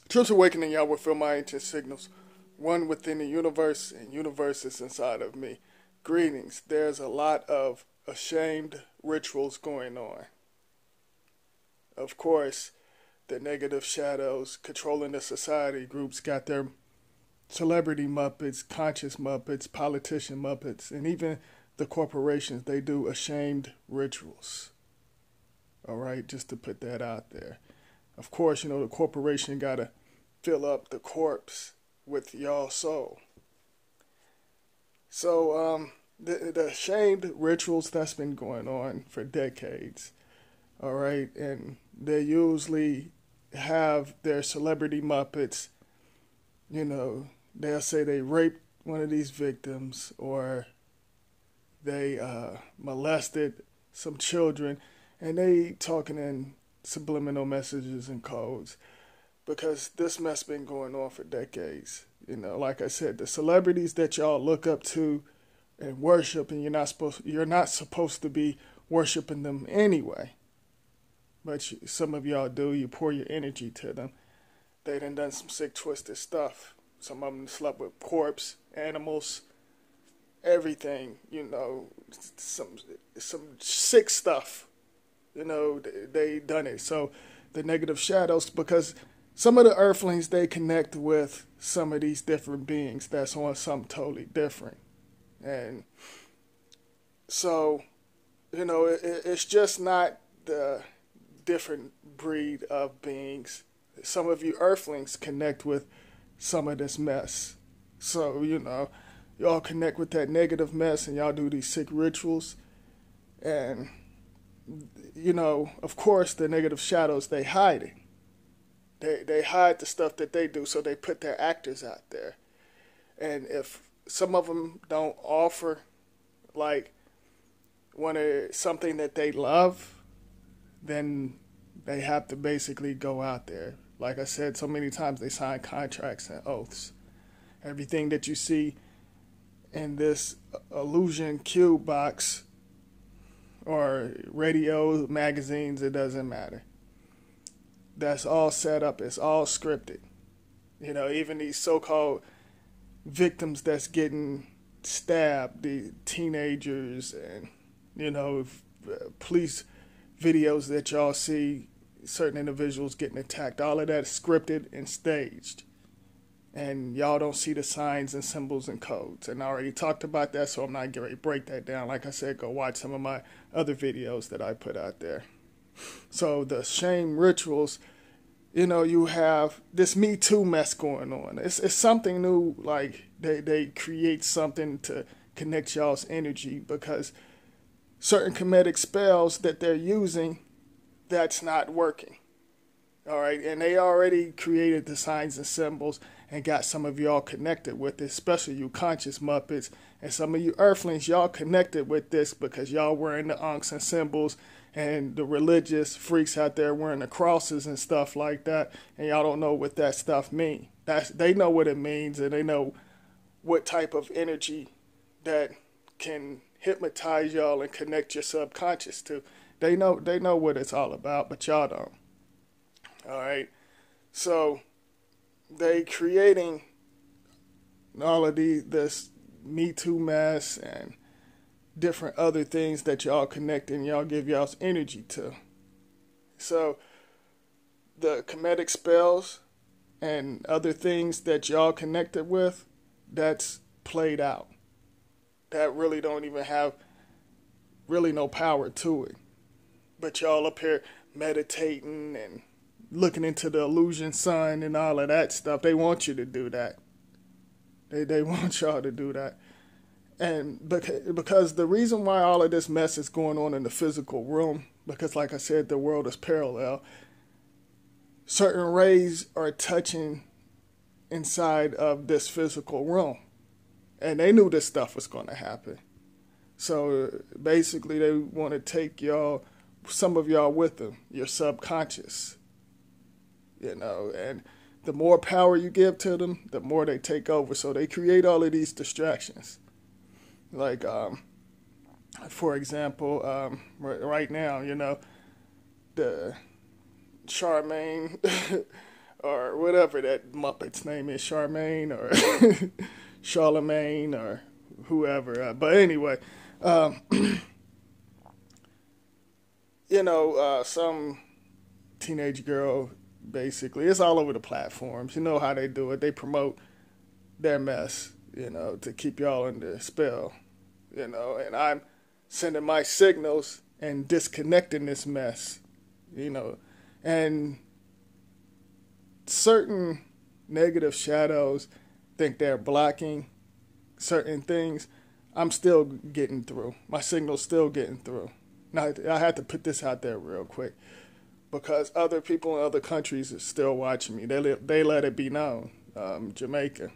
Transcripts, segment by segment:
Truth awakening, y'all will feel my ancient signals. One within the universe, and universe is inside of me. Greetings. There's a lot of ashamed rituals going on. Of course, the negative shadows controlling the society groups got their celebrity Muppets, conscious Muppets, politician Muppets, and even the corporations, they do ashamed rituals. All right, just to put that out there. Of course, the corporation got to fill up the corpse with y'all soul. So, the shamed rituals that's been going on for decades, all right, and they usually have their celebrity Muppets, they'll say they raped one of these victims or they molested some children, and they talking in subliminal messages and codes because this mess been going on for decades. Like I said, the celebrities that y'all look up to and worship, and you're not supposed to be worshiping them anyway. But some of y'all do. You pour your energy to them. They done some sick, twisted stuff. Some of them slept with corpse, animals, everything. Some sick stuff. They done it. So the negative shadows, because some of the earthlings, they connect with some of these different beings that's on something totally different. And so, it's just not the different breed of beings. Some of you earthlings connect with some of this mess. So, y'all connect with that negative mess and y'all do these sick rituals. And, of course, the negative shadows, they hide it. They hide the stuff that they do, so they put their actors out there. And if some of them don't offer, like, something that they love, then they have to basically go out there. Like I said so many times, they sign contracts and oaths. Everything that you see in this illusion cube box or radio, magazines, it doesn't matter. That's all set up. It's all scripted. Even these so-called victims that's getting stabbed, the teenagers and, police videos that y'all see, certain individuals getting attacked, all of that is scripted and staged. And y'all don't see the signs and symbols and codes. And I already talked about that, so I'm not going to break that down. Like I said, go watch some of my other videos that I put out there. So the shame rituals, you have this Me Too mess going on. It's something new, like they create something to connect y'all's energy because certain comedic spells that they're using, that's not working. All right, and they already created the signs and symbols and got some of y'all connected with it, especially you conscious Muppets and some of you earthlings, y'all connected with this because y'all wearing the unks and symbols and the religious freaks out there wearing the crosses and stuff like that, and y'all don't know what that stuff means. They know what it means, and they know what type of energy that can hypnotize y'all and connect your subconscious to. They know what it's all about, but y'all don't. All right, so they creating all of this Me Too mess and different other things that y'all connect and y'all give y'all's energy to. So the comedic spells and other things that y'all connected with, that's played out. That really don't even have really no power to it. But y'all up here meditating and looking into the illusion sun and all of that stuff. They want you to do that. They want y'all to do that. And because the reason why all of this mess is going on in the physical room, because like I said, the world is parallel, certain rays are touching inside of this physical room. And they knew this stuff was going to happen. So basically they want to take some of y'all with them, your subconscious. And the more power you give to them, the more they take over. So they create all of these distractions. Like, for example, right now, the Charmaine or whatever that Muppet's name is, Charmaine or Charlemagne or whoever. But anyway, um, some teenage girl, basically, it's all over the platforms. You know how they do it. They promote their mess, to keep y'all under a spell, and I'm sending my signals and disconnecting this mess, and certain negative shadows think they're blocking certain things. I'm still getting through. My signal's still getting through. Now, I had to put this out there real quick because other people in other countries are still watching me. They let it be known. Jamaica,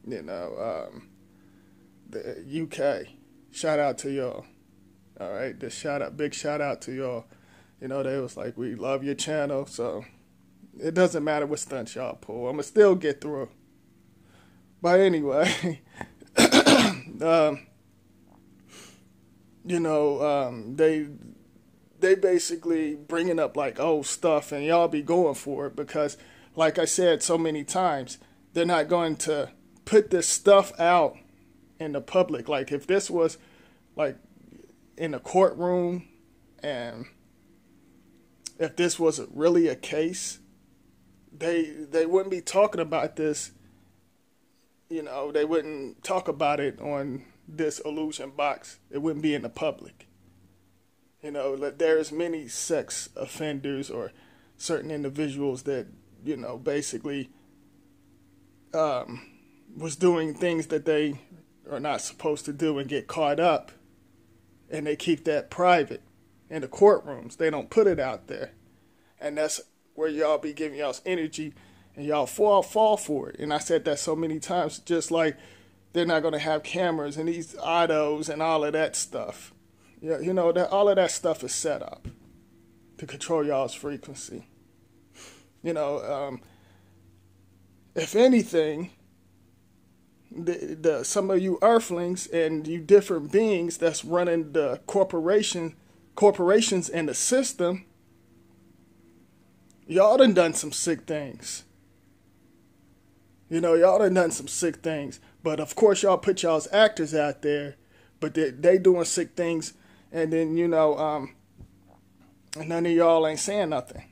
the UK. Shout out to y'all. All right, big shout out to y'all. They was like, we love your channel, so it doesn't matter what stunts y'all pull. I'ma still get through. But anyway, they basically bringing up like old stuff, and y'all be going for it because, like I said so many times, they're not going to put this stuff out in the public. Like if this was like in a courtroom, and if this was really a case, they wouldn't be talking about this. They wouldn't talk about it on this illusion box. It wouldn't be in the public. There's many sex offenders or certain individuals that, basically was doing things that they are not supposed to do and get caught up. And they keep that private in the courtrooms. They don't put it out there. And that's where y'all be giving y'all's energy and y'all fall for it. And I said that so many times, just like they're not going to have cameras and these autos and all of that stuff. Yeah, that all of that stuff is set up to control y'all's frequency. If anything, some of you earthlings and you different beings that's running the corporations in the system, y'all done some sick things. Y'all done some sick things. But of course, y'all put y'all's actors out there, but they doing sick things, and then none of y'all ain't saying nothing.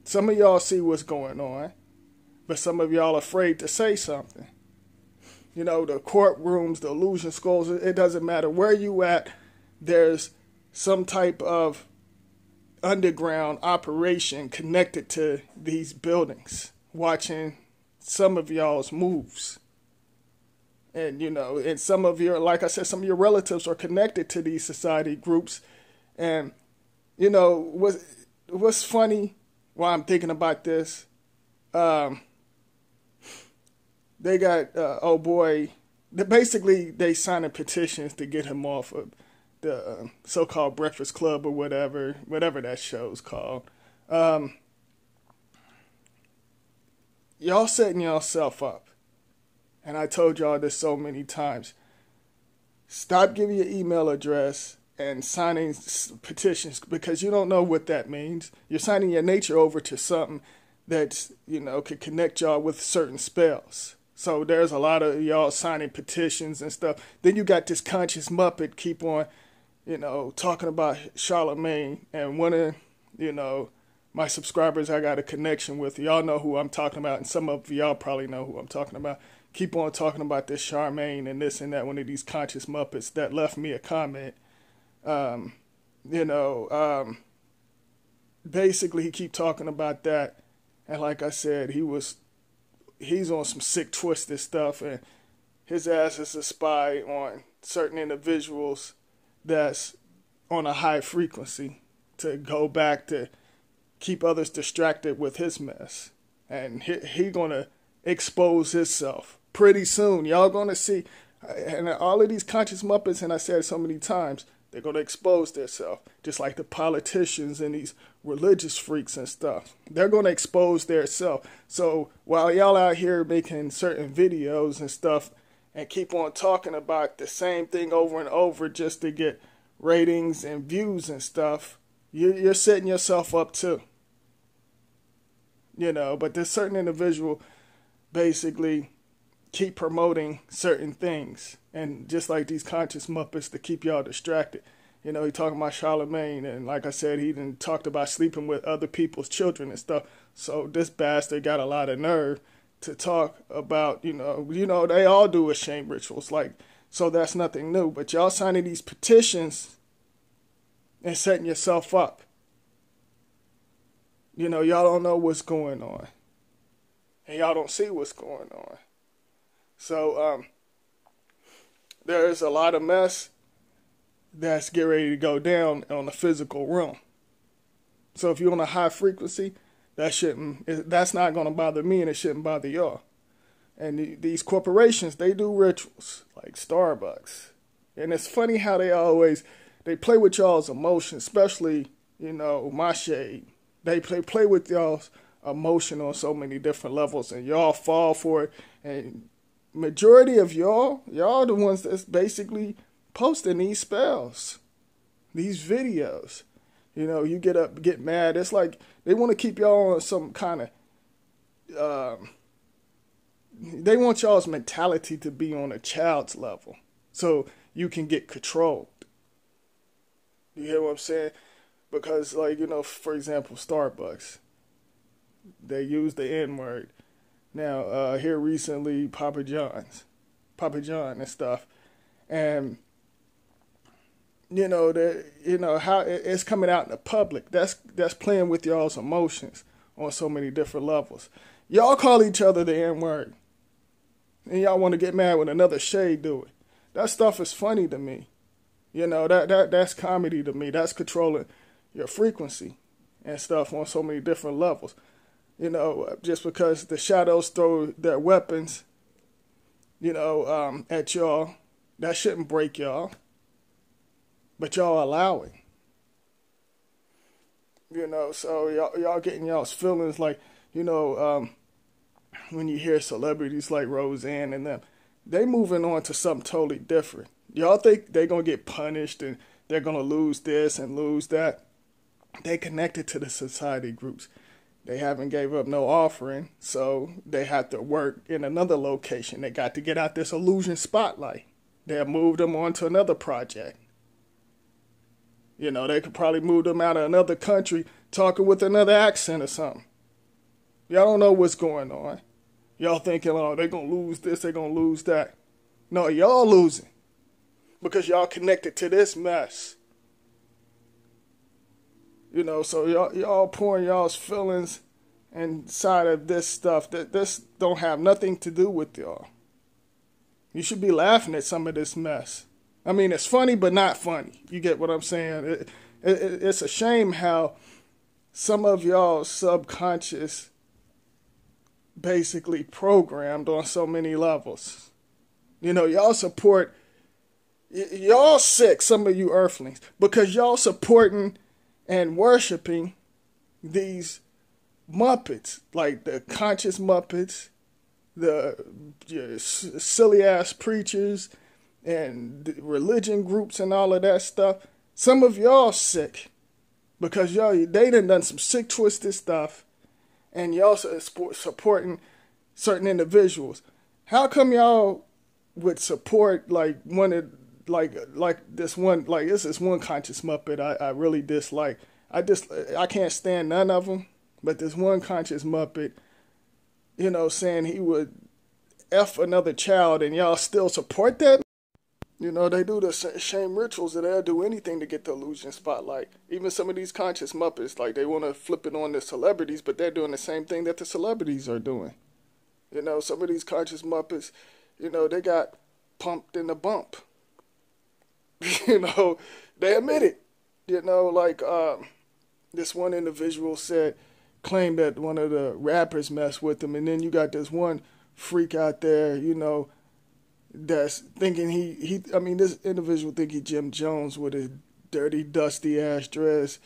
Some of y'all see what's going on, but some of y'all afraid to say something. The courtrooms, the illusion schools, it doesn't matter where you at. There's some type of underground operation connected to these buildings, watching some of y'all's moves. And, and some of your, like I said, some of your relatives are connected to these society groups. And, what's funny while I'm thinking about this, they got, basically they signing petitions to get him off of the so-called Breakfast Club or whatever that show's called. Y'all setting yourself up. And I told y'all this so many times. Stop giving your email address and signing petitions because you don't know what that means. You're signing your nature over to something that, could connect y'all with certain spells. So there's a lot of y'all signing petitions and stuff. Then you got this conscious Muppet keep on, talking about Charlemagne. And one of, my subscribers I got a connection with, y'all know who I'm talking about. And some of y'all probably know who I'm talking about. Keep on talking about this Charmaine and this and that, one of these conscious Muppets that left me a comment. Basically he keep talking about that. And like I said, he's on some sick twisted stuff, and his ass is a spy on certain individuals that's on a high frequency to go back to keep others distracted with his mess. And he gonna expose himself pretty soon. Y'all gonna see, and all of these conscious Muppets, and I said it so many times, they're gonna expose themselves, just like the politicians and these religious freaks and stuff. They're gonna expose themselves. So while y'all out here making certain videos and stuff and keep on talking about the same thing over and over just to get ratings and views and stuff, you're setting yourself up too. But this certain individual basically keep promoting certain things, and just like these conscious Muppets to keep y'all distracted. He talking about Charlemagne, and like I said, he done talked about sleeping with other people's children and stuff. So this bastard got a lot of nerve to talk about, they all do a shame rituals, so that's nothing new. But y'all signing these petitions and setting yourself up. Y'all don't know what's going on, and y'all don't see what's going on. So there's a lot of mess that's getting ready to go down on the physical realm. So if you're on a high frequency, that's not going to bother me, and it shouldn't bother y'all. And these corporations, they do rituals like Starbucks, and it's funny how they play with y'all's emotions, especially my shade. They play with y'all's emotion on so many different levels, and y'all fall for it. And majority of y'all the ones that's basically posting these spells, these videos. You get mad. It's like they want to keep y'all on some kind of, they want y'all's mentality to be on a child's level so you can get controlled. You hear what I'm saying? Because, for example, Starbucks, they use the N-word. Now, here recently, Papa John and stuff. And, how it's coming out in the public. That's playing with y'all's emotions on so many different levels. Y'all call each other the N-word. And y'all want to get mad when another shade do it. That stuff is funny to me. That's comedy to me. That's controlling your frequency and stuff on so many different levels. Just because the shadows throw their weapons, at y'all, that shouldn't break y'all. But y'all allowing. So y'all getting y'all's feelings like, when you hear celebrities like Roseanne and them, they moving on to something totally different. Y'all think they're going to get punished and they're going to lose this and lose that. They connected to the society groups. They haven't gave up no offering, so they have to work in another location. They got to get out this illusion spotlight. They have moved them on to another project. They could probably move them out of another country talking with another accent or something. Y'all don't know what's going on. Y'all thinking, oh, they're going to lose this, they're going to lose that. No, y'all losing because y'all connected to this mess. So y'all pouring y'all's feelings inside of this stuff that this don't have nothing to do with y'all. You should be laughing at some of this mess. I mean, it's funny, but not funny. You get what I'm saying? It's a shame how some of y'all subconscious basically programmed on so many levels. Y'all support, y'all sick, some of you earthlings, because y'all supporting and worshiping these Muppets, like the conscious Muppets, the silly ass preachers, and the religion groups and all of that stuff. Some of y'all sick because they done some sick, twisted stuff, and y'all supporting certain individuals. How come y'all would support this is one conscious Muppet I really dislike. I can't stand none of them, but this one conscious Muppet, saying he would F another child, and y'all still support that? They do the shame rituals, and they'll do anything to get the illusion spotlight. Even some of these conscious Muppets, they want to flip it on the celebrities, but they're doing the same thing that the celebrities are doing. Some of these conscious Muppets, they got pumped in the bump. They admit it. This one individual claimed that one of the rappers messed with him, and then you got this one freak out there, that's thinking this individual think he Jim Jones with his dirty, dusty ass dress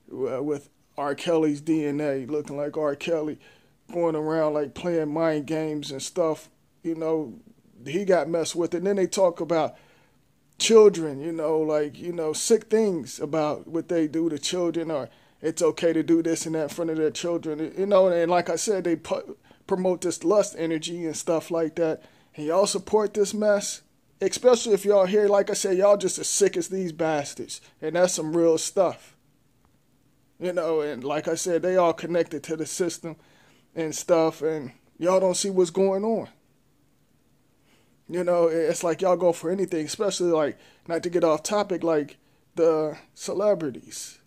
with R. Kelly's DNA, looking like R. Kelly, going around playing mind games and stuff. He got messed with. And then they talk about children, sick things about what they do to children, it's okay to do this and that in front of their children. You know, and like I said, they promote this lust energy and stuff like that. And y'all support this mess, especially if y'all here, like I said, y'all just as sick as these bastards. And that's some real stuff. You know, and like I said, they all connected to the system and stuff, and y'all don't see what's going on. You know, it's like y'all go for anything, especially like, not to get off topic, like the celebrities.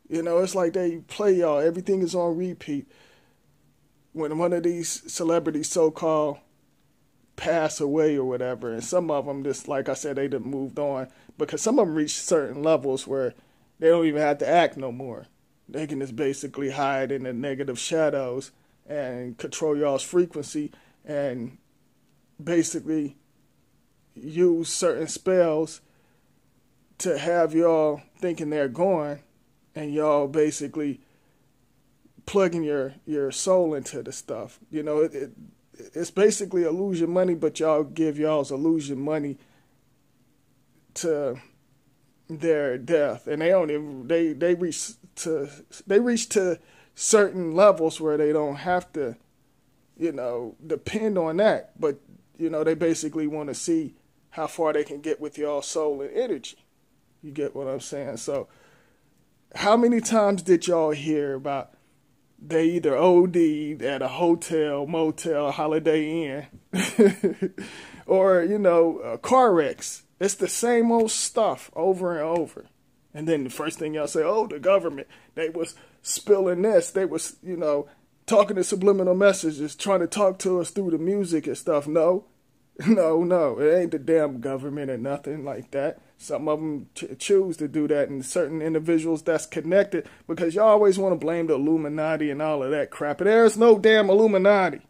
You know, it's like they play y'all. Everything is on repeat. When one of these celebrities so-called pass away or whatever, and some of them just, like I said, they done moved on, because some of them reach certain levels where they don't even have to act no more. They can just basically hide in the negative shadows and control y'all's frequency and basically use certain spells to have y'all thinking they're gone, and y'all basically plugging your soul into the stuff. You know, it's basically illusion money, but y'all give y'all's illusion money to their death, and they reach to certain levels where they don't have to, you know, depend on that, but you know, they basically want to see how far they can get with y'all soul and energy. You get what I'm saying? So how many times did y'all hear about they either OD'd at a hotel, motel, Holiday Inn, or, you know, car wrecks? It's the same old stuff over and over. And then the first thing y'all say, oh, the government, they was spilling this. They was, you know, talking to subliminal messages, trying to talk to us through the music and stuff. No, it ain't the damn government or nothing like that. Some of them choose to do that, and certain individuals that's connected, because y'all always want to blame the Illuminati and all of that crap. But there's no damn Illuminati.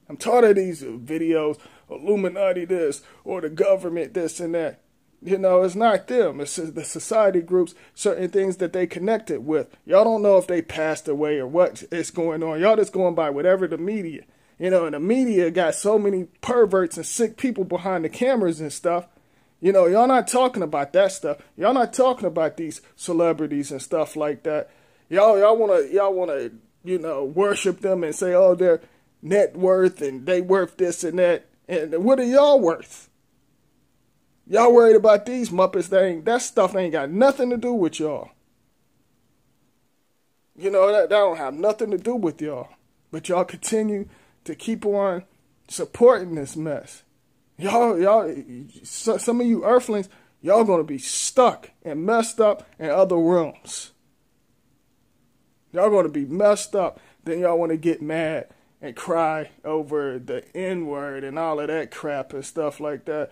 I'm tired of these videos, Illuminati this, or the government this and that. You know, it's not them. It's the society groups, certain things that they connected with. Y'all don't know if they passed away or what is going on. Y'all just going by whatever the media. You know, and the media got so many perverts and sick people behind the cameras and stuff. You know, y'all not talking about that stuff. Y'all not talking about these celebrities and stuff like that. Y'all wanna, you know, worship them and say, oh, their net worth and they worth this and that. And what are y'all worth? Y'all worried about these Muppets? That stuff ain't got nothing to do with y'all. You know, that don't have nothing to do with y'all. But y'all continue to keep on supporting this mess. Y'all, some of you earthlings, y'all gonna be stuck and messed up in other realms. Y'all gonna be messed up. Then y'all want to get mad and cry over the N-word and all of that crap and stuff like that.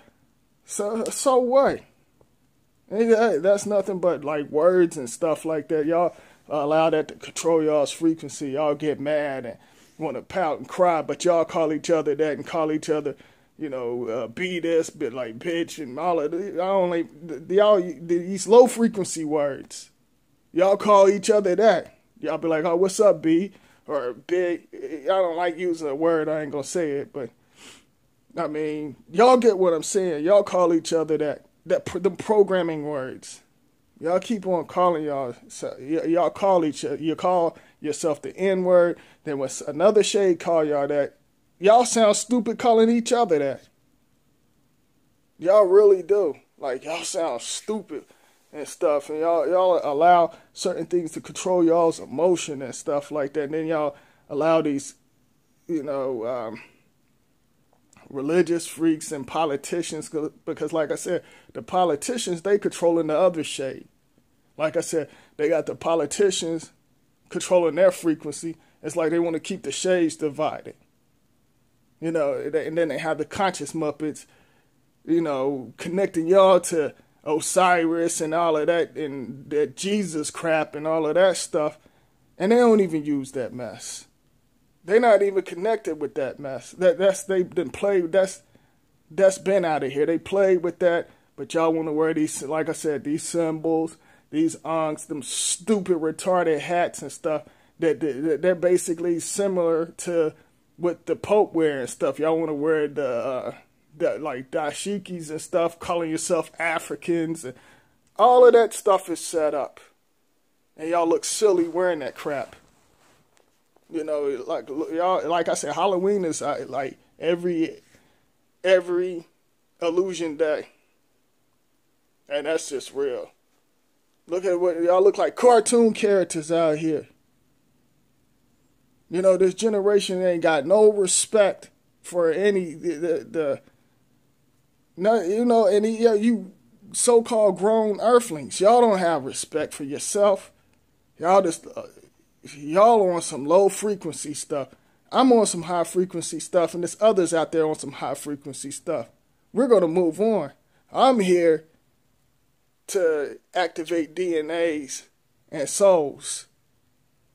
So what? That's nothing but like words and stuff like that. Y'all allow that to control y'all's frequency. Y'all get mad and want to pout and cry, but y'all call each other that and call each other, you know, be this, but like bitch and all of it. Y'all these low frequency words. Y'all call each other that. Y'all be like, oh, what's up, B? Or big. I don't like using a word. I ain't gonna say it, but I mean, y'all get what I'm saying. Y'all call each other that the programming words. Y'all keep on calling y'all. So y'all call each other. You call yourself the N-word. Then when another shade call y'all that, y'all sound stupid calling each other that. Y'all really do. Like, y'all sound stupid and stuff. And y'all allow certain things to control y'all's emotion and stuff like that. And then y'all allow these, you know, religious freaks and politicians, because like I said, the politicians, they controlling the other shade. Like I said, they got the politicians controlling their frequency. It's like they want to keep the shades divided. You know, and then they have the conscious Muppets, you know, connecting y'all to Osiris and all of that, and that Jesus crap and all of that stuff. And they don't even use that mess. They're not even connected with that mess. They've been played. That's been out of here. They played with that, but y'all want to wear these, like I said, these symbols, these ankhs, them stupid retarded hats and stuff. They're basically similar to what the Pope wear and stuff. Y'all want to wear the like dashikis and stuff, calling yourself Africans, and all of that stuff is set up. And y'all look silly wearing that crap. You know, like y'all, like I said, Halloween is like every illusion day, and that's just real. Look at what y'all look like, cartoon characters out here. You know, this generation ain't got no respect for any the no, you know, and you so-called grown earthlings, y'all don't have respect for yourself. Y'all just y'all on some low frequency stuff. I'm on some high frequency stuff, and there's others out there on some high frequency stuff. We're gonna move on. I'm here to activate DNAs and souls.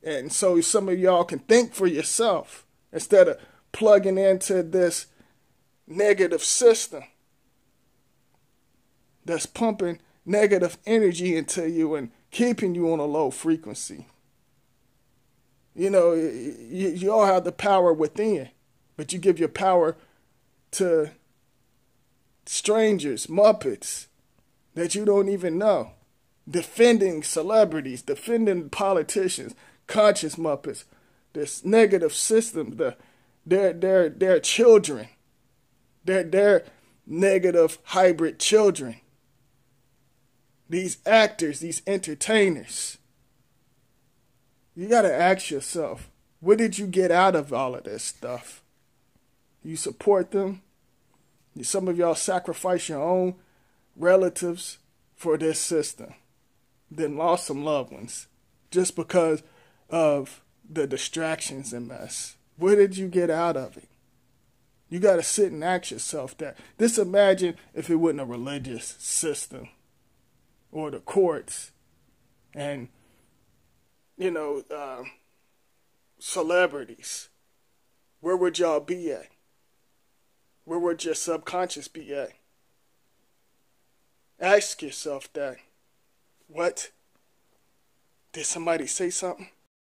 And so some of y'all can think for yourself instead of plugging into this negative system that's pumping negative energy into you and keeping you on a low frequency. You know, you all have the power within, but you give your power to strangers, Muppets, that you don't even know. Defending celebrities, defending politicians, conscious Muppets, this negative system, their children, their negative hybrid children. These actors, these entertainers. You got to ask yourself, what did you get out of all of this stuff? You support them? Some of y'all sacrifice your own relatives for this system. Then lost some loved ones just because of the distractions and mess. What did you get out of it? You got to sit and ask yourself that. Just imagine if it wasn't a religious system or the courts and, you know, celebrities. Where would y'all be at? Where would your subconscious be at? Ask yourself that. What? Did somebody say something?